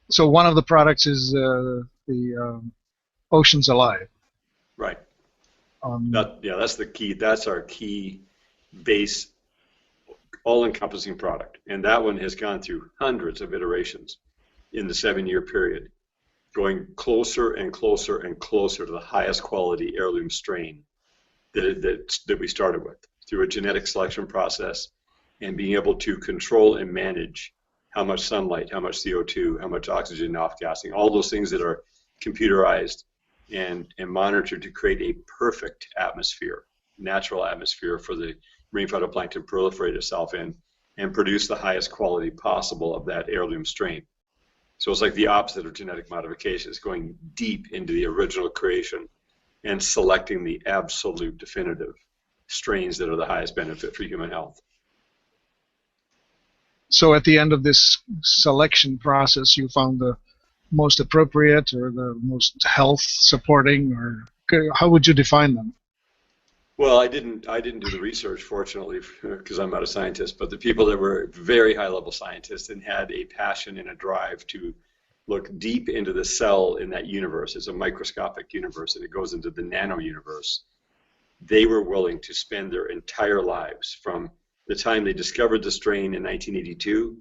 So one of the products is the Oceans Alive. Right. Um, Yeah, that's the key. That's our key base, all-encompassing product. And that one has gone through hundreds of iterations in the 7-year period, going closer and closer and closer to the highest quality heirloom strain that we started with through a genetic selection process and being able to control and manage how much sunlight, how much CO2, how much oxygen off-gassing, all those things that are computerized and monitored to create a perfect atmosphere, natural atmosphere for the marine phytoplankton to proliferate itself in and produce the highest quality possible of that heirloom strain. So it's like the opposite of genetic modification. It's going deep into the original creation and selecting the absolute definitive strains that are the highest benefit for human health. so at the end of this selection process, you found the most appropriate or the most health supporting, or how would you define them? Well, I didn't do the research, fortunately, because I'm not a scientist, but the people that were very high level scientists and had a passion and a drive to look deep into the cell in that universe. It's a microscopic universe and it goes into the nano universe. They were willing to spend their entire lives from the time they discovered the strain in 1982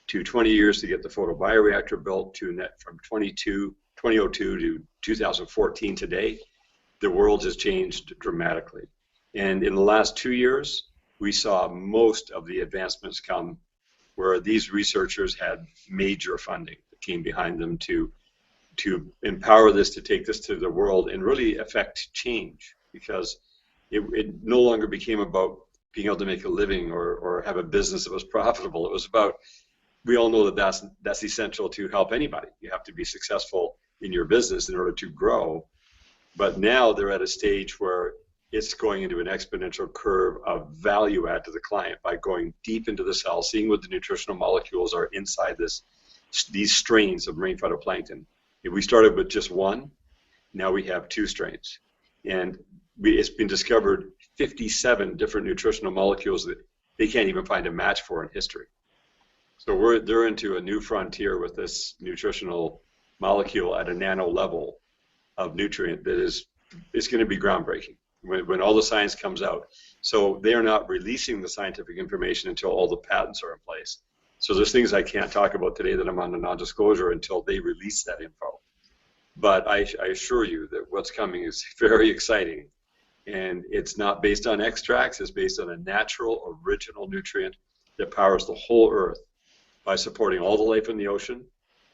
to 20 years to get the photobioreactor built to net from 2002 to 2014 today. The world has changed dramatically. And in the last 2 years, we saw most of the advancements come where these researchers had major funding that came behind them to empower this, to take this to the world and really affect change, because it no longer became about being able to make a living or have a business that was profitable. It was about, we all know that that's essential to help anybody. You have to be successful in your business in order to grow. But now they're at a stage where it's going into an exponential curve of value add to the client by going deep into the cell, seeing what the nutritional molecules are inside these strains of marine phytoplankton. If we started with just one, now we have 2 strains. And it's been discovered 57 different nutritional molecules that they can't even find a match for in history. So they're into a new frontier with this nutritional molecule at a nano level of nutrient that is going to be groundbreaking when all the science comes out. So they are not releasing the scientific information until all the patents are in place. So there's things I can't talk about today that I'm on a non-disclosure until they release that info. But I assure you that what's coming is very exciting. And it's not based on extracts, it's based on a natural, original nutrient that powers the whole earth by supporting all the life in the ocean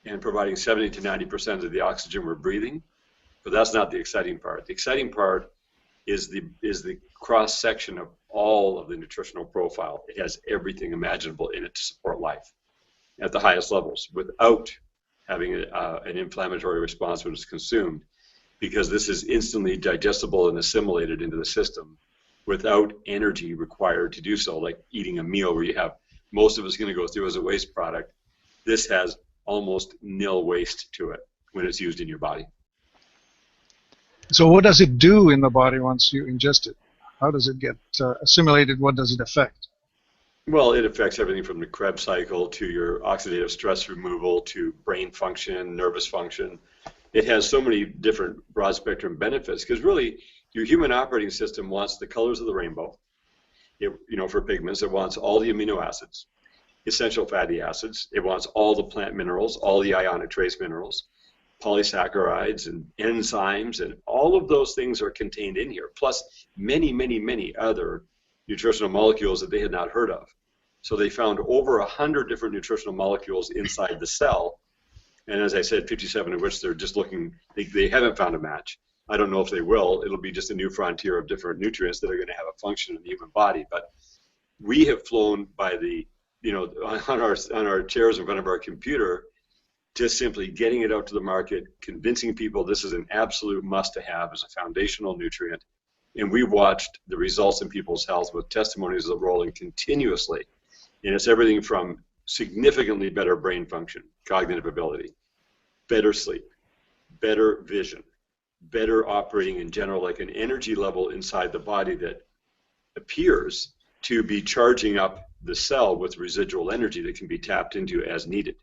and providing 70 to 90% of the oxygen we're breathing. But that's not the exciting part. The exciting part is the cross-section of all of the nutritional profile. It has everything imaginable in it to support life at the highest levels without having an inflammatory response when it's consumed, because this is instantly digestible and assimilated into the system without energy required to do so, like eating a meal where you have most of it's going to go through as a waste product. This has almost nil waste to it when it's used in your body. So what does it do in the body once you ingest it? How does it get assimilated? What does it affect? Well, it affects everything from the Krebs cycle to your oxidative stress removal to brain function, nervous function. It has so many different broad spectrum benefits because really your human operating system wants the colors of the rainbow. For pigments, it wants all the amino acids, essential fatty acids. It wants all the plant minerals, all the ionic trace minerals, polysaccharides and enzymes, and all of those things are contained in here, plus many, many, many other nutritional molecules that they had not heard of. So they found over 100 different nutritional molecules inside the cell, and as I said, 57 of which they're just looking, they haven't found a match. I don't know if they will. It'll be just a new frontier of different nutrients that are going to have a function in the human body. But we have flown by on our chairs in front of our computer, just simply getting it out to the market, convincing people this is an absolute must-to-have as a foundational nutrient. And we've watched the results in people's health with testimonies that rolling continuously. And it's everything from significantly better brain function, cognitive ability, better sleep, better vision, better operating in general, like an energy level inside the body that appears to be charging up the cell with residual energy that can be tapped into as needed.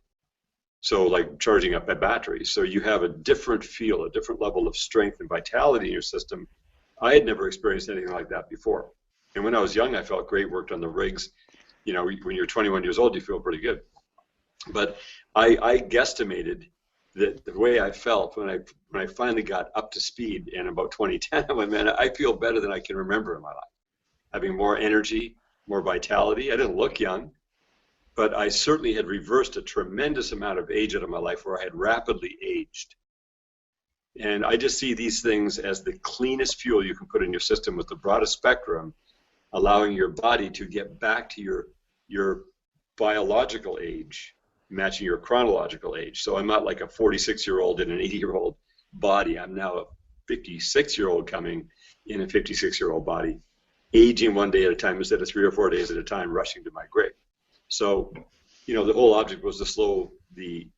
So like charging up a battery. So you have a different feel, a different level of strength and vitality in your system. I had never experienced anything like that before. And when I was young, I felt great, worked on the rigs. You know, when you're 21 years old, you feel pretty good. But I guesstimated that the way I felt when I finally got up to speed in about 2010, I went, man, I feel better than I can remember in my life. Having more energy, more vitality. I didn't look young, but I certainly had reversed a tremendous amount of age out of my life where I had rapidly aged. And I just see these things as the cleanest fuel you can put in your system with the broadest spectrum, allowing your body to get back to your biological age, matching your chronological age. So I'm not like a 46-year-old in an 80-year-old body. I'm now a 56-year-old coming in a 56-year-old body, aging one day at a time instead of 3 or 4 days at a time, rushing to my grave. So, you know, the whole object was to slow the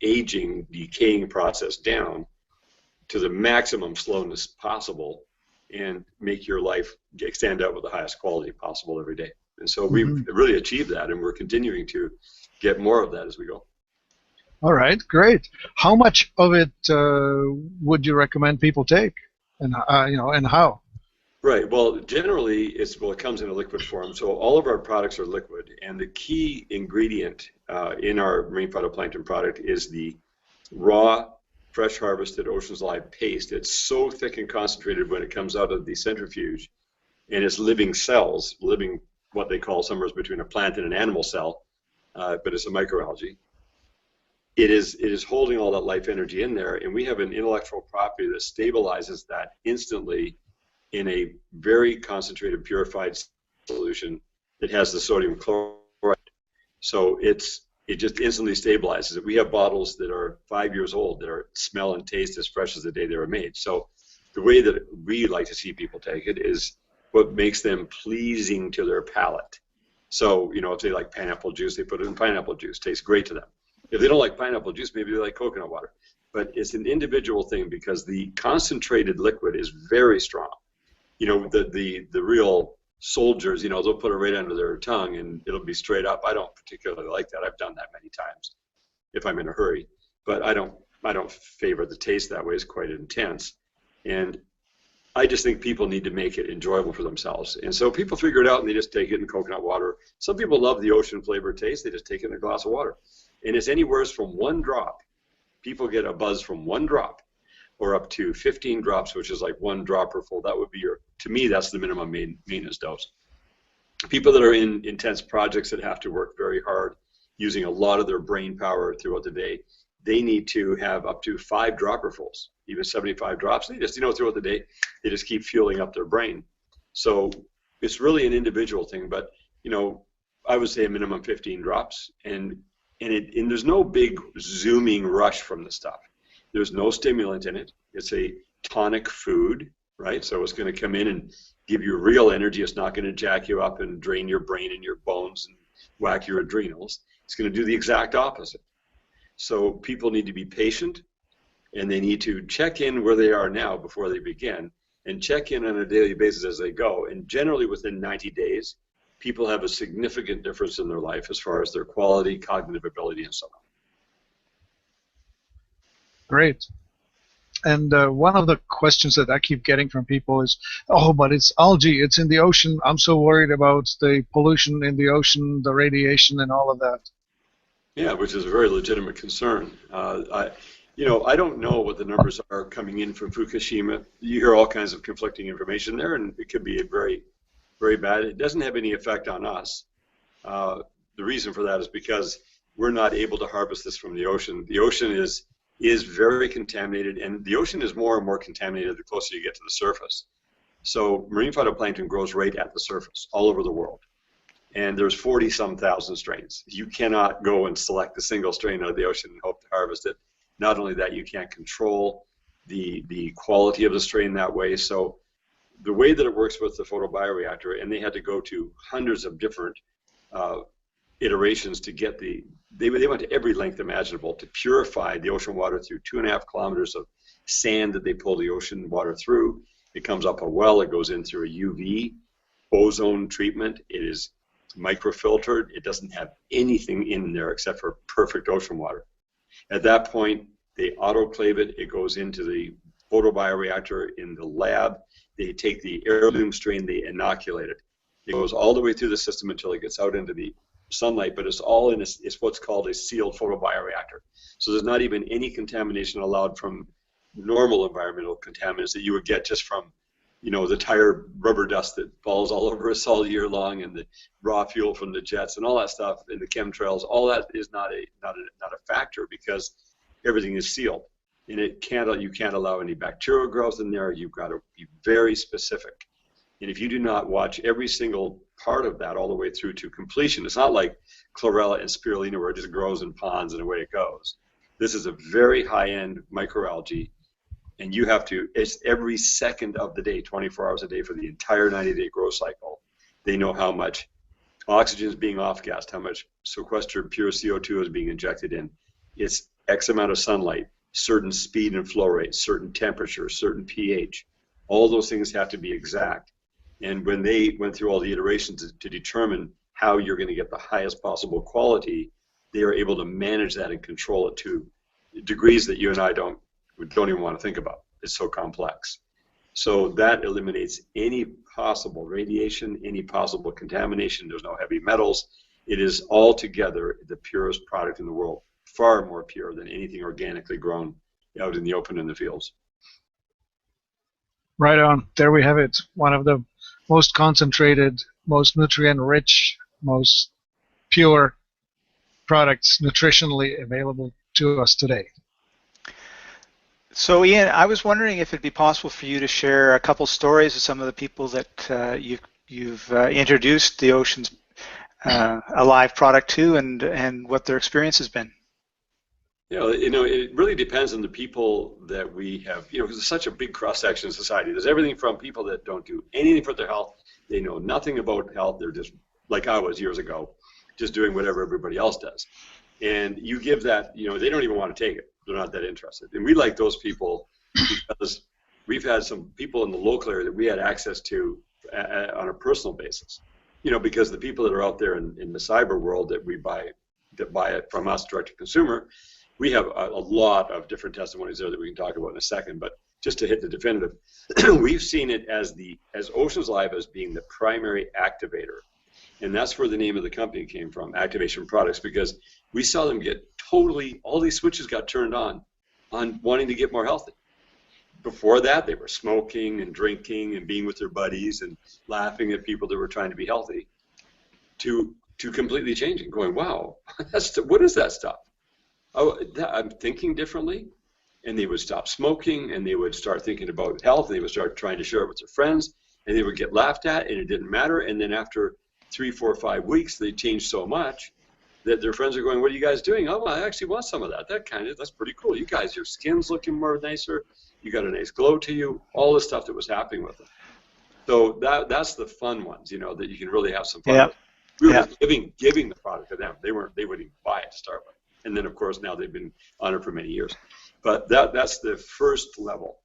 aging, decaying process down to the maximum slowness possible and make your life stand out with the highest quality possible every day. And so we've really achieved that, and we're continuing to get more of that as we go. All right, great. How much of it would you recommend people take, and and how? Right. Well, generally, it comes in a liquid form. So all of our products are liquid, and the key ingredient in our marine phytoplankton product is the raw, fresh harvested Ocean's Live paste. It's so thick and concentrated when it comes out of the centrifuge, and it's living cells, living what they call somewhere between a plant and an animal cell, but it's a microalgae. It is holding all that life energy in there, and we have an intellectual property that stabilizes that instantly in a very concentrated, purified solution that has the sodium chloride. So it just instantly stabilizes it. We have bottles that are 5 years old that smell and taste as fresh as the day they were made. So the way that we like to see people take it is what makes them pleasing to their palate. So, you know, if they like pineapple juice, they put it in pineapple juice. Tastes great to them. If they don't like pineapple juice, maybe they like coconut water. But it's an individual thing because the concentrated liquid is very strong. You know, the real soldiers, you know, they'll put it right under their tongue and it'll be straight up. I don't particularly like that. I've done that many times if I'm in a hurry. But I don't favor the taste that way. It's quite intense. And I just think people need to make it enjoyable for themselves. And so people figure it out and they just take it in coconut water. Some people love the ocean flavor taste. They just take it in a glass of water. And it's anywhere from 1 drop. People get a buzz from 1 drop or up to 15 drops, which is like 1 dropper full. That would be to me, that's the minimum maintenance dose. People that are in intense projects that have to work very hard, using a lot of their brain power throughout the day, they need to have up to 5 dropperfuls, even 75 drops. They just, you know, throughout the day, they just keep fueling up their brain. So it's really an individual thing, but, you know, I would say a minimum 15 drops, and there's no big zooming rush from the stuff. There's no stimulant in it. It's a tonic food, right? So it's going to come in and give you real energy. It's not going to jack you up and drain your brain and your bones and whack your adrenals. It's going to do the exact opposite. So people need to be patient, and they need to check in where they are now before they begin, and check in on a daily basis as they go. And generally within 90 days, people have a significant difference in their life as far as their quality, cognitive ability, and so on. Great. And one of the questions that I keep getting from people is, oh, but it's algae, it's in the ocean. I'm so worried about the pollution in the ocean, the radiation, and all of that. Yeah, which is a very legitimate concern. I don't know what the numbers are coming in from Fukushima. You hear all kinds of conflicting information there, and it could be very, very bad. It doesn't have any effect on us. The reason for that is because we're not able to harvest this from the ocean. The ocean is very contaminated, and the ocean is more and more contaminated the closer you get to the surface. So marine phytoplankton grows right at the surface all over the world. And there's 40-some thousand strains. You cannot go and select a single strain out of the ocean and hope to harvest it. Not only that, you can't control the quality of the strain that way. So the way that it works with the photobioreactor, and they had to go to hundreds of different iterations to get they went to every length imaginable to purify the ocean water through 2.5 kilometers of sand that they pull the ocean water through. It comes up a well, it goes in through a UV ozone treatment. It is microfiltered. It doesn't have anything in there except for perfect ocean water. At that point, they autoclave it. It goes into the photobioreactor in the lab. They take the heirloom strain, they inoculate it. It goes all the way through the system until it gets out into the sunlight, but it's all in it's what's called a sealed photobioreactor. So there's not even any contamination allowed from normal environmental contaminants that you would get just from, the tire rubber dust that falls all over us all year long, and the raw fuel from the jets and all that stuff, and the chemtrails. All that is not a factor, because everything is sealed, and you can't allow any bacterial growth in there. You've got to be very specific. And if you do not watch every single part of that all the way through to completion, it's not like chlorella and spirulina where it just grows in ponds and away it goes. This is a very high-end microalgae, and you have to, it's every second of the day, 24 hours a day for the entire 90-day growth cycle. They know how much oxygen is being off-gassed, how much sequestered pure CO2 is being injected in. It's X amount of sunlight, certain speed and flow rate, certain temperature, certain pH. All those things have to be exact. And when they went through all the iterations to determine how you're going to get the highest possible quality, they are able to manage that and control it to degrees that you and I don't even want to think about. It's so complex. So that eliminates any possible radiation, any possible contamination. There's no heavy metals. It is altogether the purest product in the world, far more pure than anything organically grown out in the open in the fields. Right on. There we have it. One of the most concentrated, most nutrient-rich, most pure products nutritionally available to us today. So Ian, I was wondering if it'd be possible for you to share a couple stories of some of the people that you've introduced the Ocean's Alive product to, and what their experience has been. It really depends on the people that we have, because it's such a big cross-section of society. There's everything from people that don't do anything for their health. They know nothing about health. They're just, like I was years ago, just doing whatever everybody else does. And you give that, they don't even want to take it. They're not that interested. And we like those people because we've had some people in the local area that we had access to on a personal basis. Because the people that are out there in the cyber world that buy it from us direct to consumer, we have a lot of different testimonies there that we can talk about in a second. But just to hit the definitive, we've seen it as Ocean's Alive as being the primary activator. And that's where the name of the company came from, Activation Products, because we saw them get all these switches got turned on wanting to get more healthy. Before that, they were smoking and drinking and being with their buddies and laughing at people that were trying to be healthy, to completely changing, going, wow, what is that stuff? I'm thinking differently. And they would stop smoking, and they would start thinking about health, and they would start trying to share it with their friends, and they would get laughed at, and it didn't matter. And then after 3, 4, 5 weeks, they changed so much that their friends are going, what are you guys doing? Oh, well, I actually want some of that. That's pretty cool. You guys, your skin's looking more nicer. You got a nice glow to you. All the stuff that was happening with them. So that's the fun ones, that you can really have some fun with. We were giving the product to them. They wouldn't even buy it to start with. And then, of course, now they've been on it for many years. But that's the first level.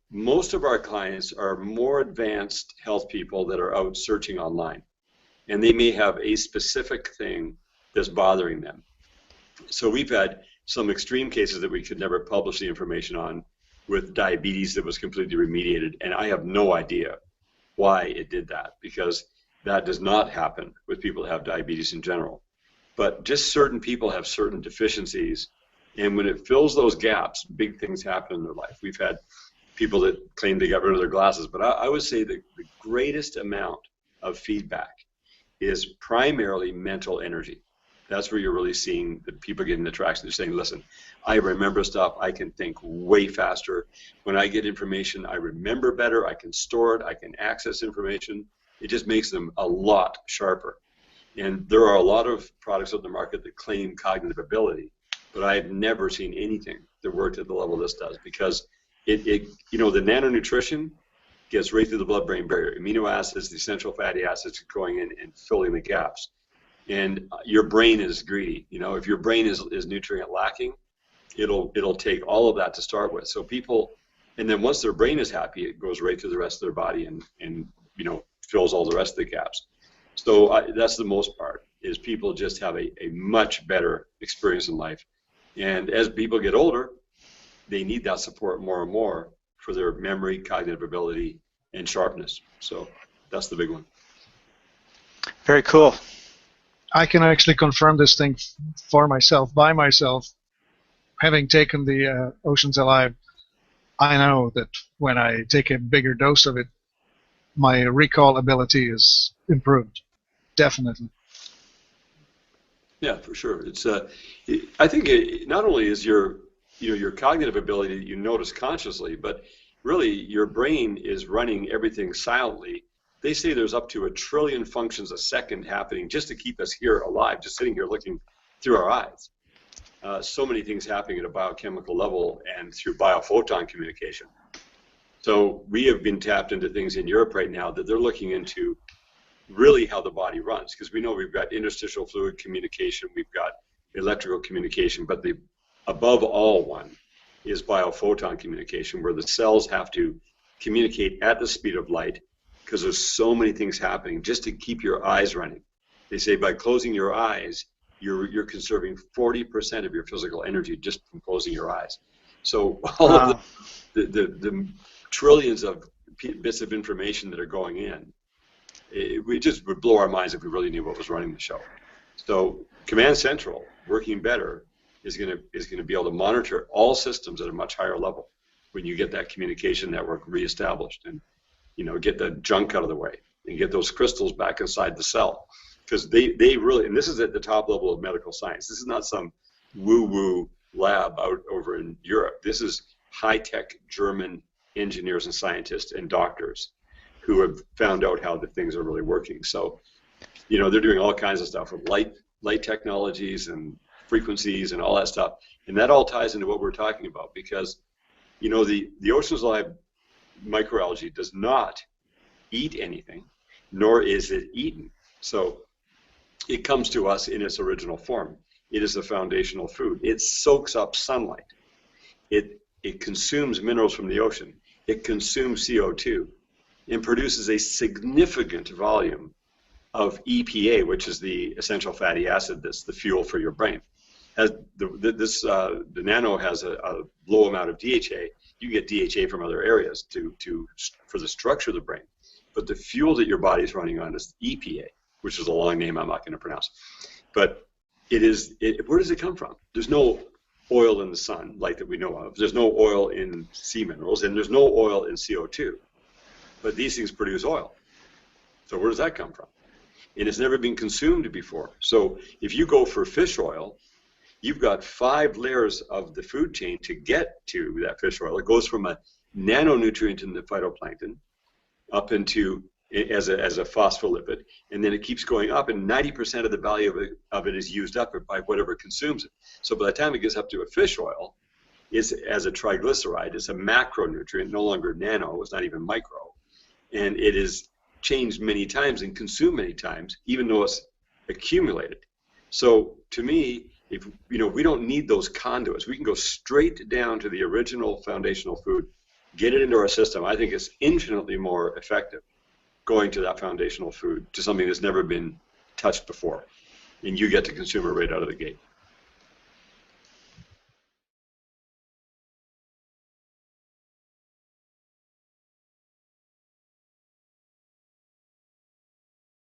Most of our clients are more advanced health people that are out searching online. And they may have a specific thing that's bothering them. So we've had some extreme cases that we could never publish the information on, with diabetes that was completely remediated. And I have no idea why it did that, because that does not happen with people that have diabetes in general. But just certain people have certain deficiencies. And when it fills those gaps, big things happen in their life. We've had people that claim they got rid of their glasses. But I would say the greatest amount of feedback is primarily mental energy. That's where you're really seeing the people getting the traction. They're saying, listen, I remember stuff. I can think way faster. When I get information, I remember better. I can store it. I can access information. It just makes them a lot sharper. And there are a lot of products on the market that claim cognitive ability, but I've never seen anything that worked at the level this does, because the nanonutrition gets right through the blood-brain barrier. Amino acids, the essential fatty acids going in and filling the gaps. And your brain is greedy. If your brain is nutrient lacking, it'll take all of that to start with. So people, and then once their brain is happy, it goes right through the rest of their body and fills all the rest of the gaps. So that's the most part, is people just have a much better experience in life. And as people get older, they need that support more and more for their memory, cognitive ability, and sharpness. So that's the big one. Very cool. I can actually confirm this thing for myself, by myself. Having taken the Oceans Alive, I know that when I take a bigger dose of it, my recall ability is improved. Definitely. Yeah, for sure. It's I think not only is your your cognitive ability that you notice consciously, but really your brain is running everything silently. They say there's up to 1 trillion functions a second happening just to keep us here alive, just sitting here looking through our eyes. So many things happening at a biochemical level and through biophoton communication. So we have been tapped into things in Europe right now that they're looking into really how the body runs, because we know we've got interstitial fluid communication, we've got electrical communication, but the above all one is biophoton communication, where the cells have to communicate at the speed of light, because there's so many things happening just to keep your eyes running. They say by closing your eyes, you're conserving 40% of your physical energy just from closing your eyes. So all of the trillions of bits of information that are going in, we just would blow our minds if we really knew what was running the show. So Command Central, working better, is going to be able to monitor all systems at a much higher level when you get that communication network reestablished, and get the junk out of the way and get those crystals back inside the cell. Because they really, and this is at the top level of medical science. This is not some woo-woo lab out over in Europe. This is high-tech German engineers and scientists and doctors who have found out how the things are really working. So, they're doing all kinds of stuff with light technologies and frequencies and all that stuff. And that all ties into what we're talking about, because, the Oceans Alive microalgae does not eat anything, nor is it eaten. So it comes to us in its original form. It is a foundational food. It soaks up sunlight. It consumes minerals from the ocean. It consumes CO2 and produces a significant volume of EPA, which is the essential fatty acid that's the fuel for your brain. As the nano has a low amount of DHA. You get DHA from other areas for the structure of the brain. But the fuel that your body is running on is EPA, which is a long name I'm not going to pronounce. But where does it come from? There's no oil in the sun, like that we know of. There's no oil in sea minerals, and there's no oil in CO2. But these things produce oil. So where does that come from? And it's never been consumed before. So if you go for fish oil, you've got 5 layers of the food chain to get to that fish oil. It goes from a nanonutrient in the phytoplankton up into as a phospholipid, and then it keeps going up, and 90% of the value of it is used up by whatever consumes it. So by the time it gets up to a fish oil, it's as a triglyceride. It's a macronutrient, no longer nano. It's not even micro, and it is changed many times and consumed many times, even though it's accumulated. So to me, if we don't need those conduits. We can go straight down to the original foundational food, get it into our system. I think it's infinitely more effective going to that foundational food, to something that's never been touched before, and you get to consume it right out of the gate.